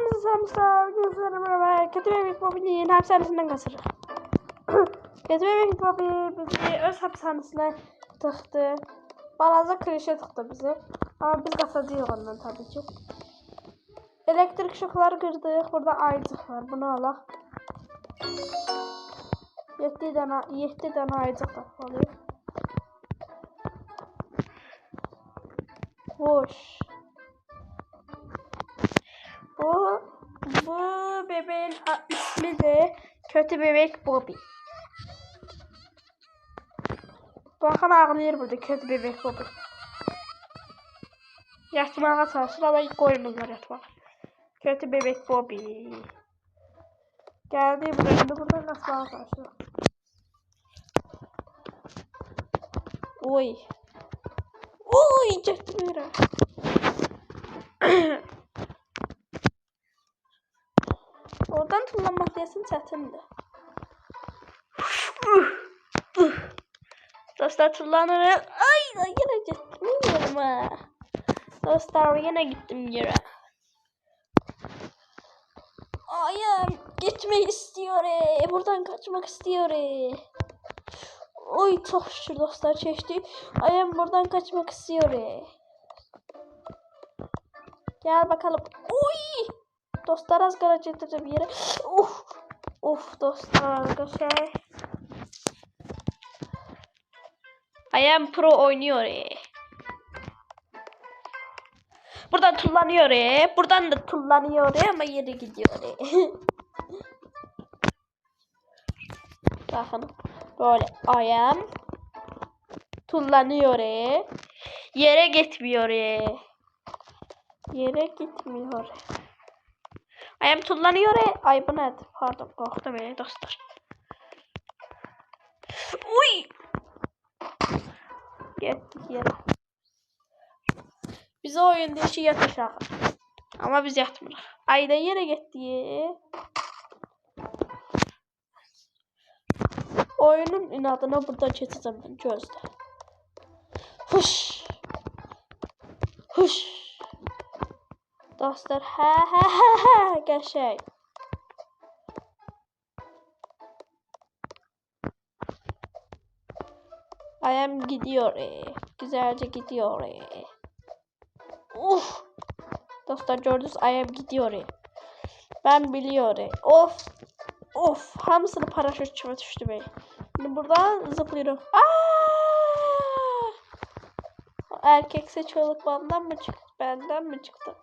Hepinize selamlar. Gözlerim merhaba. Kötü Bebek Bobby'nin hapishanesinden kaçırır. Kötü Bebek Bobby bizi öz hapishanesine tıktı. Balaca kreşe tıktı bizi. Ama biz kaçacağız ondan tabii ki. Elektrik şokları kırdık. Burada ayıcık var. Bunu alak. 7 tane ayıcık da oluyor. Hoş. Bu bebeğin ismi de Kötü Bebek Bobby. Bakın ağlıyor burada Kötü Bebek Bobby. Yatmağa çalışır ama koymurlar yatmağa. Kötü Bebek Bobby. Geldi buraya da buradan yatmağa çalışıyor. Oy. Oy çektim yere. Oradan tullanmak desin çətindir. Dostlar tullanırım. Ay yine gittim yerime. Dostlar yine gittim yere. Ayağım gitmek istiyor. Buradan kaçmak istiyor. Oy çok şükür dostlar çeşti. Ayağım buradan kaçmak istiyor. Gel bakalım. Oy. Dostlar az kalacak bir yere. Of dostlar arkadaşlar. I am pro oynuyor. Buradan tullanıyor. Buradan da tullanıyor ama yere gidiyor. Bakın böyle I am tullanıyor. Yere gitmiyor. Yere gitmiyor. Ayağım tullanıyor. Ay bu nedir? Pardon korktum dostlar. Uy. Gittik yere. Biz o oyunda işi yatışak. Ama biz yatmırıq. Ayda yere gitti. Oyunun inadına buradan keçeceğim ben gözle. Huş. Huş. Dostlar ha qəşəng. Ayağım gidiyor. Güzelce gidiyor. Uf. Dostlar gördünüz ayağım gidiyor. Ben biliyorum. Of. Hamısını paraşüt çöpe düştü be. Şimdi buradan zıplıyorum. Erkekse çığlık benden mi çıktı? Benden mi çıktı?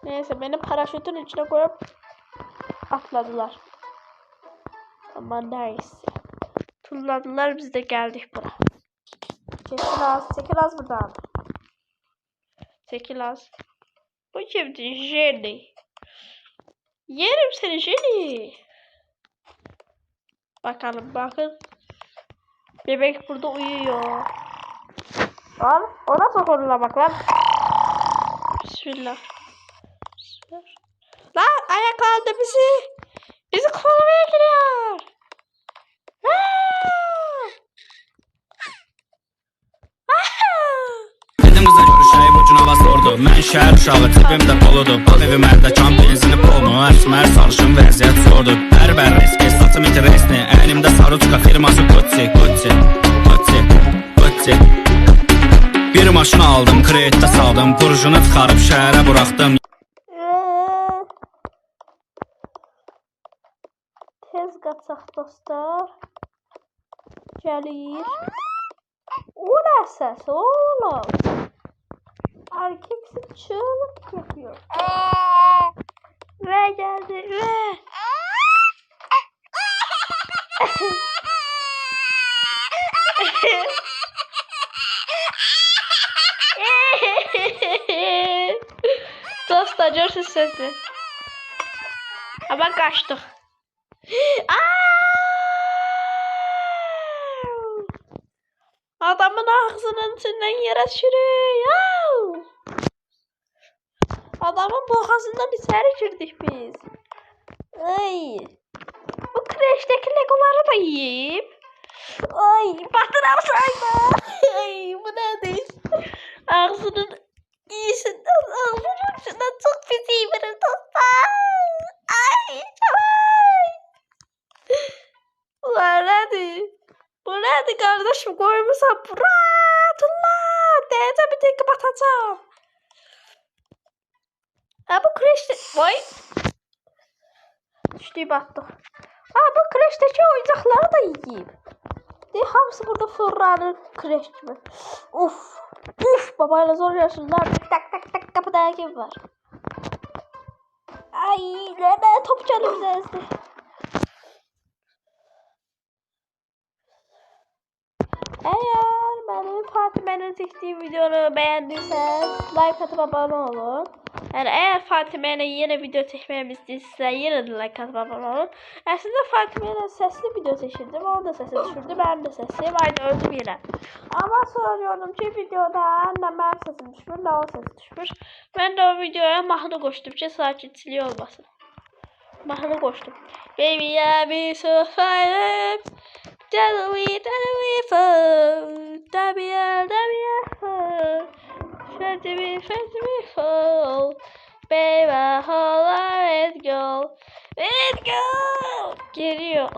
Neyse beni paraşütün içine koyup atladılar. Ama neyse. Tulladılar biz de geldik buraya. Çekil az buradan. Çekil az. Bu kimdi? Jenny. Yerim seni Jenny. Bakalım bakın. Bebek burada uyuyor. Lan o nasıl horlamak lan? Bismillah. Lan ayaklandı bizi. Bizi kovalamaya giriyor. Dedim kıza görüşeyim ucun hava sordu. Mən şəhər uşağı tipim də doludur. Bal evim əldə benzini polmu. Əsmər sarışın vəziyyət sordu. Bər riski saçım iti resni. Əlimdə Saruçka firması Gucci. Bir maşın aldım kreditdə saldım. Burjunu tıxarıb şəhərə buraxdım. Tez qaçaq dostlar. Gəlir. O ne ses oğlum? Erkeksi çığlık yapıyor. Ve geldi ve. Dostlar görsünüz sesi. Ama kaçtık. Adamın ağzının içinden yere sürüyor. Adamın boğazından içeri girdik biz. Ay. Bu kreşteki legoları da yiyip. Ay batıramsaydı. Ay bu nedir? Ağzının iyisinden ağzının içinden çok pis iyi bir dostlar. yanlış mı koymuşam? Muratullah. Deyəcəm bir dəqiqə batacağım. Bu kreşte... Vay. Düştüğü battık. Bu kreşteki oyuncakları da yiyeyim. Hamısı burada fırlanır kreş gibi. Uf. Uf. Babayla zor yaşlılar. Tak tak tak kapıda gibi var. Ay ne top canım bize ezdi. Eğer benim Fatime'nin çektiği videonu beğendiyseniz like atıp abone olun. Yani eğer Fatime'yle yeni video çekmemi istiyorsa yine de like atıp abone olun. Aslında Fatime'yle sesli video çekirdim. Onun da sesi düşürdü. Benim de sesim aynı öldüm yine. Ama sonra gördüm ki videoda ne benim sesim düşmür ne o sesi düşmür. Ben de o videoya mahnı koştum ki sakinçiliği olmasın. Mahnı koştum. Baby I be so fine. Tell me fall. W fall. Baby hold it go. Let go. Geliyor.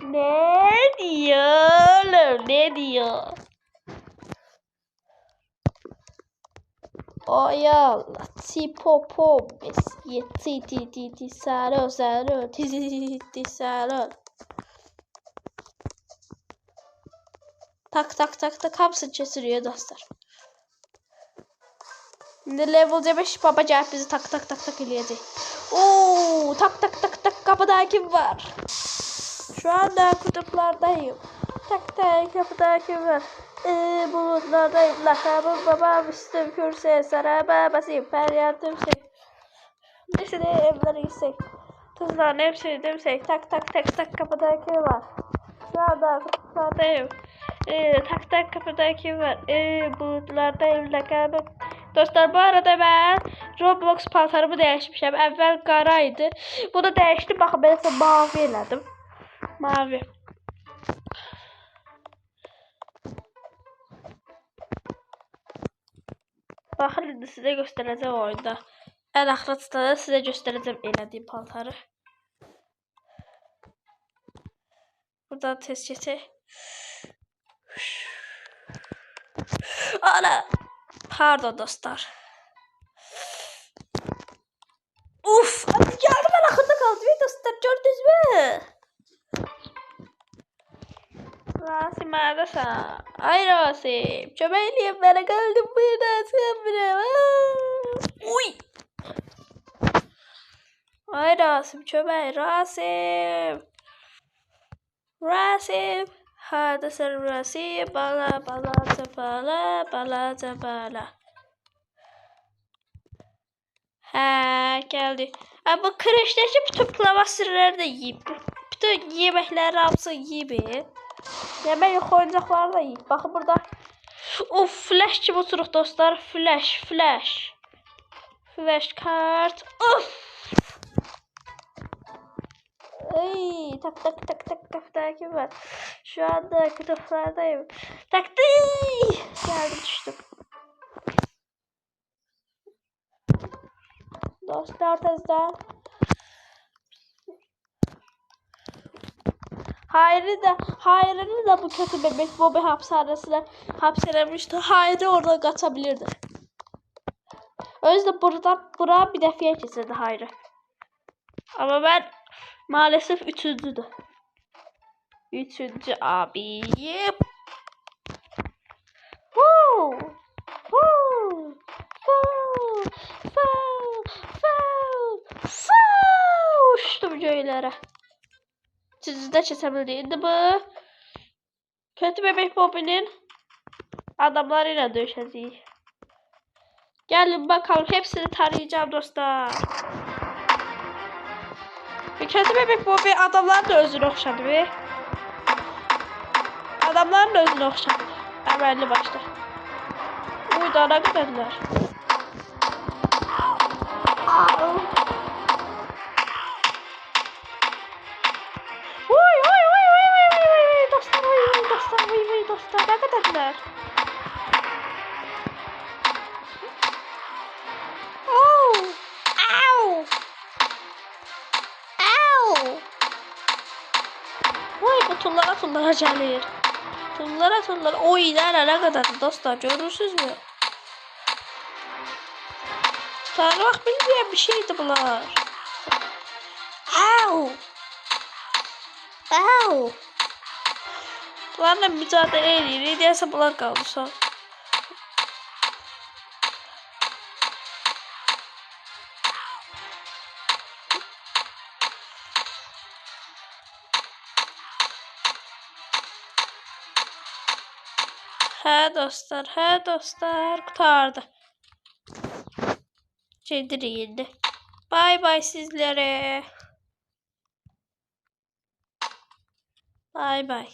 Ne diyor? Ne diyor? Oyal, ti popo, ti saro, ti saro. Tak hepsini kesiliyor dostlar. Şimdi level 5 baba gelip bizi tak eləyəcək. Oo, tak kapıda kim var? Şu anda kutuplardayım. Tak kapıda kim var? Bulutlardayım. Lakabım babam üstüm kürsüye saraba basayım. Feryatım şey. Neyse de evlere gitsek. Kızların hepsini demsek. Tak kapıda kim var? Şu anda kutuplardayım. Tak kapıda kim var? Bulutlardayım. Lakabım. Dostlar bu arada ben Roblox paltarımı dəyişmişəm. Əvvəl qara idi. Bunu dəyişdim. Baxın ben isə mavi elədim. Mavi. Baxın indi sizə göstərəcəm oyunda. Ən axırda da sizə göstərəcəm elədiyim paltarı. Buradan tez keçək. Ana! Pardon dostlar. Uf! Yardım ben akılda kaldım dostlar. Gördünüz mü? Rasim neredesin? Ay Rasim. Çömeğliyim ben kaldım burada. Sen bile. Uy! Ay Rasim çömeğ. Rasim. Hadi sen Rasim. Bala. Geldi. Bu kreşteki bütün plavasırları da yiyip. Bütün yemekleri hamısı yiyip. Yemek yok oyuncakları da yiyip. Bakın burada. Of flash gibi oturuq dostlar. Flash. Flash kart. Of. Ay, tak kapıdaki var. Şu anda kutuplardayım. Taktı. Geldim düştüm. Dostlar tezden. Hayri'ni de bu kötü bebek Bobby hapishanesine hapselemişti. Hayri oradan kaçabilirdi. O yüzden buradan bir defiye kesildi Hayri. Ama ben maalesef üçüncüdü. Üçüncü abi. Uçtum göylere. Sizi de kesebildiğinde bu. Kötü bebek Bobby'nin adamlarıyla dövüşeceğiz. Gelin bakalım hepsini tarayacağım dostlar. Kötü bebek Bobby adamların da özünü okşadı be. Adamların da özünü okşadı. Əməlli başda. Uydana qədərlər. Dostlar, nə qədərlər. Vay, bu tullara gəlir. Tullara. Oy ne kadar dostlar görürsünüz mü? Tanımak bilmeyen bir şeydi bunlar. Au. Bunlarla mücadele ediyor. Ne diyese bunlar kaldı son. Hə dostlar, qurtardı. Cedirildi. Bay sizlere. Bay.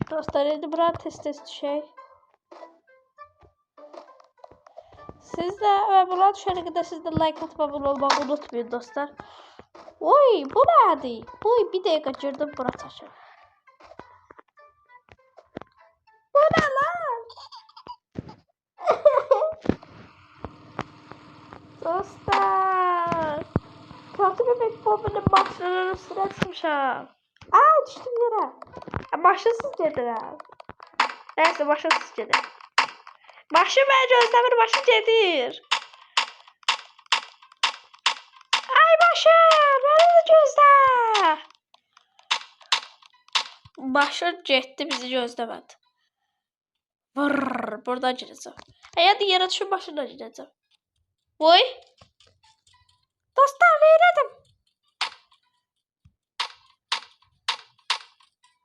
Dostlar, indi bura test şey. Siz de ve buna düşene kadar siz de like atıp abone olmayı unutmayın dostlar. Oy bu neydi? Oy bir dakika girdim bura taşı. Bu ne lan? Dostlar. Kötü bebek bombinin başlarının üstüne çıkmışam. Aa düştüm yere. Başlasız dediler. Neyse başlasız dediler. Başı bence Özdemir başı gelir. Ay başı beni de gözle. Başı getdi bizi gözlemedi. Vırrrr buradan gireceğim. Hadi yaratışın başına gireceğim. Oy. Dostlar neyledim?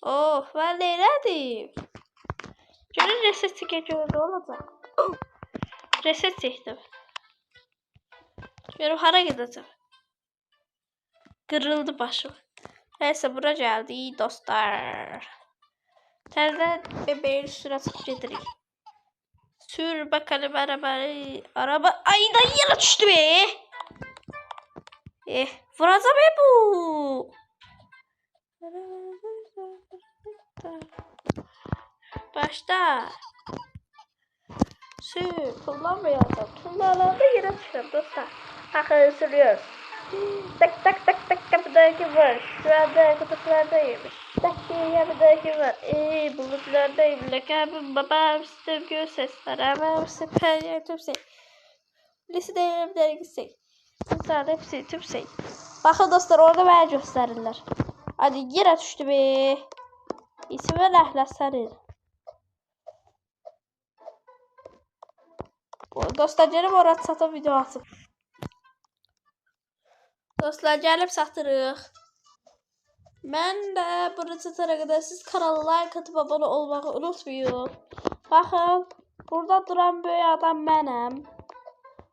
Oh ben neyledim? Görün reset çekiyor ne olacak? Reset çektim. Görün hara gideceğim. Kırıldı başım. Neyse bura geldi dostlar. Terden bebeğin üstüne sıkıp getirik. Sür bakalım arabayı. Araba ayda yere düştü be. Vuracağım bu. Başta. Sür kullanmayacağım. Kullananda yere düşüyorum dostlar. Bakın sürüyoruz. Tak kapıdaki var. Şu anda kutuklardayım. Tak kapıdaki var. Bulutlardayım. Lakabım babam sevgi sesler. Ama süper yaptım şey. Lisedeyim dergisi. Sizler hepsi tüm şey. Bakın dostlar orada bana gösterirler. Hadi yere düştü be. İsmi Rəhlə Sarı. Dostlar gelip orada satıp video atıp. Dostlar gelip satırıq. Mən də burada çatana kadar siz kanala like atıp abone olmayı unutmayın. Bakın burada duran böyük adam mənəm.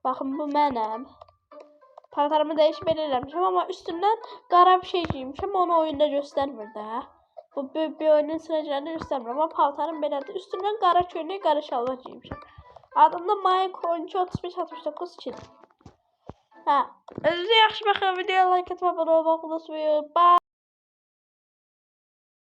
Bakın bu mənəm. Paltarımı değişmeli eləmişəm ama üstümden qara bir şey giymişəm. Onu oyunda göstermir də. Bu bir oyunun sıracağını göstermir ama paltarım belədir. Üstümden qara köynək, qara şalvar giymişəm. Adımda Mike 123569 için. Özünüze yaxşı baxın. Videoya like atıb abone olmayı unutmayın. Bye.